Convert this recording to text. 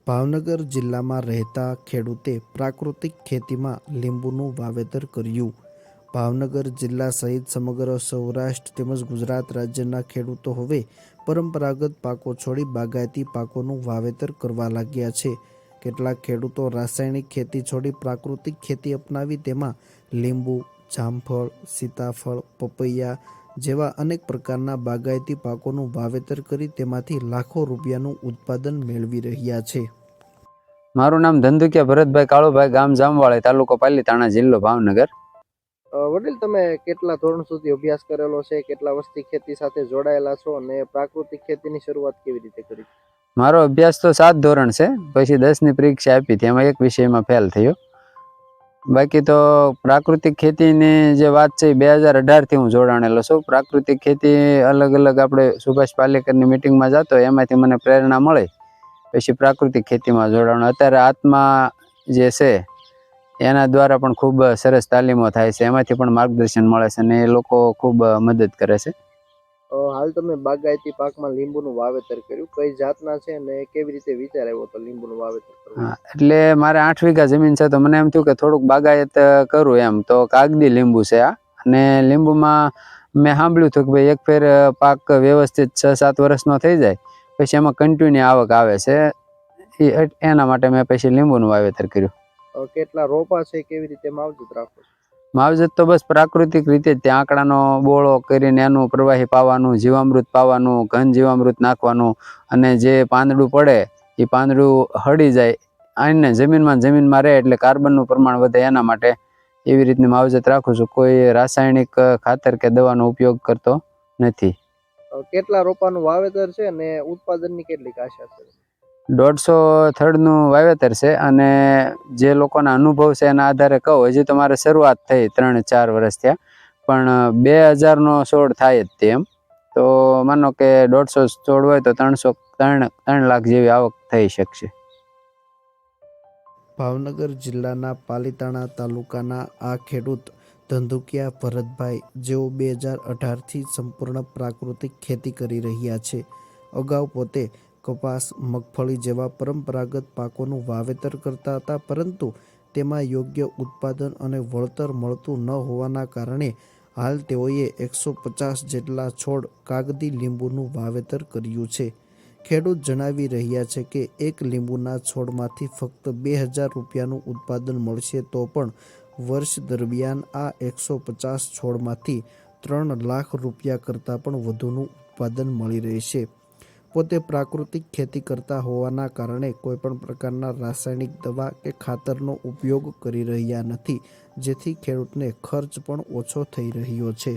ભાવનગર જિલ્લામાં રહેતા ખેડૂતે પ્રાકૃતિક ખેતીમાં લીંબુનું વાવેતર કર્યું. ભાવનગર જિલ્લા સહિત સમગ્ર સૌરાષ્ટ્ર તેમજ ગુજરાત રાજ્યના ખેડૂતો હવે પરંપરાગત પાકો છોડી બાગાયતી પાકોનું વાવેતર કરવા લાગ્યા છે. કેટલાક ખેડૂતો રાસાયણિક ખેતી છોડી પ્રાકૃતિક ખેતી અપનાવી તેમાં લીંબુ, જામફળ, સીતાફળ, પપૈયા જેવા અનેક પ્રકારના બાગાયતી પાકોનું વાવેતર કરી તેમાંથી લાખો રૂપિયાનું ઉત્પાદન મેળવી રહ્યા છે. મારું નામ ધંધુકિયા ભરતભાઈ કાળુભાઈ, ગામ જામવાળી, તાલુકો પાલીતાણા, જિલ્લો ભાવનગર. વડીલ, તમે કેટલા ધોરણ સુધી અભ્યાસ કરેલો છે? કેટલા વર્ષથી ખેતી સાથે જોડાયેલા છો અને પ્રાકૃતિક ખેતીની શરૂઆત કેવી રીતે કરી? મારો અભ્યાસ તો 7 ધોરણ છે, પછી 10ની પરીક્ષા આપી હતી, એમાં એક વિષયમાં ફેલ થયો. બાકી તો પ્રાકૃતિક ખેતીની જે વાત છે 2018થી હું જોડાણેલો છું. પ્રાકૃતિક ખેતી અલગ અલગ આપણે સુભાષ પાલેકરની મિટિંગમાં જતો, એમાંથી મને પ્રેરણા મળી, પછી પ્રાકૃતિક ખેતીમાં જોડાણો. અત્યારે આત્મા જે છે એના દ્વારા પણ ખૂબ સરસ તાલીમો થાય છે, એમાંથી પણ માર્ગદર્શન મળે છે અને એ લોકો ખૂબ મદદ કરે છે. હાલ તમે બાગાયતી પાકમાં લીંબુનું વાવેતર કર્યું, કઈ જાતના છે અને કેવી રીતે વિચાર આવ્યો તો લીંબુનું વાવેતર કરવું? એટલે મારે 8 વીઘા જમીન છે, તો મને એમ થયું કે થોડુંક બાગાયત કરું એમ. તો કાગદી લીંબુ છે આ, અને લીંબુમાં મેં સાંભળ્યું હતું કે ભાઈ એક ફેર પાક વ્યવસ્થિત 6-7 વર્ષનો થઈ જાય પછી એમાં કન્ટિન્યુ આવક આવે છે. એના માટે મેં પછી લીંબુનું વાવેતર કર્યું. કેટલા રોપા છે, કેવી રીતે માવજત રાખો? માવજત તો બસ પ્રાકૃતિક રીતે જ, ત્યાં આંકડાનો બોળો કરીને એનું પ્રવાહી પાવાનું, જીવામૃત પાવાનું, ઘન જીવામૃત નાખવાનું, અને જે પાંદડું પડે એ પાંદડું હળી જાય આને જમીનમાં રહે એટલે કાર્બનનું પ્રમાણ વધે, એના માટે એવી રીતની માવજત રાખું છું. કોઈ રાસાયણિક ખાતર કે દવાનો ઉપયોગ કરતો નથી. કેટલા રોપાનું વાવેતર છે અને ઉત્પાદનની કેટલી આશા છે? 150 થડનું વાવેતર છે, અને જે લોકોના અનુભવ છે એના આધારે કહું, હજી તો મારે શરૂઆત થઈ 3-4 વર્ષ થયા, પણ 2000નો છોડ થાય જ તેમ. તો માનો કે 150 છોડ હોય તો 3 લાખ જેવી આવક થઈ શકશે. ભાવનગર જિલ્લાના પાલીતાણા તાલુકાના આ ખેડૂત ધંધુકિયા ભરતભાઈ, જેઓ 2018થી સંપૂર્ણ પ્રાકૃતિક ખેતી કરી રહ્યા છે. અગાઉ પોતે કપાસ, મગફળી જેવા પરંપરાગત પાકોનું વાવેતર કરતા હતા, પરંતુ તેમાં યોગ્ય ઉત્પાદન અને વળતર મળતું ન હોવાના કારણે હાલ તેઓએ 150 જેટલા છોડ કાગદી લીંબુનું વાવેતર કર્યું છે. ખેડૂત જણાવી રહ્યા છે કે એક લીંબુના છોડમાંથી ફક્ત 2000 રૂપિયાનું ઉત્પાદન મળશે, તો પણ વર્ષ દરમિયાન આ 150 છોડમાંથી 3 લાખ રૂપિયા કરતાં પણ વધુનું ઉત્પાદન મળી રહેશે. પોતે પ્રાકૃતિક ખેતી કરતા હોવાના કારણે કોઈપણ પ્રકારના રાસાયણિક દવા કે ખાતરનો ઉપયોગ કરી રહ્યા નથી, જેથી ખેડૂતને ખર્ચ પણ ઓછો થઈ રહ્યો છે.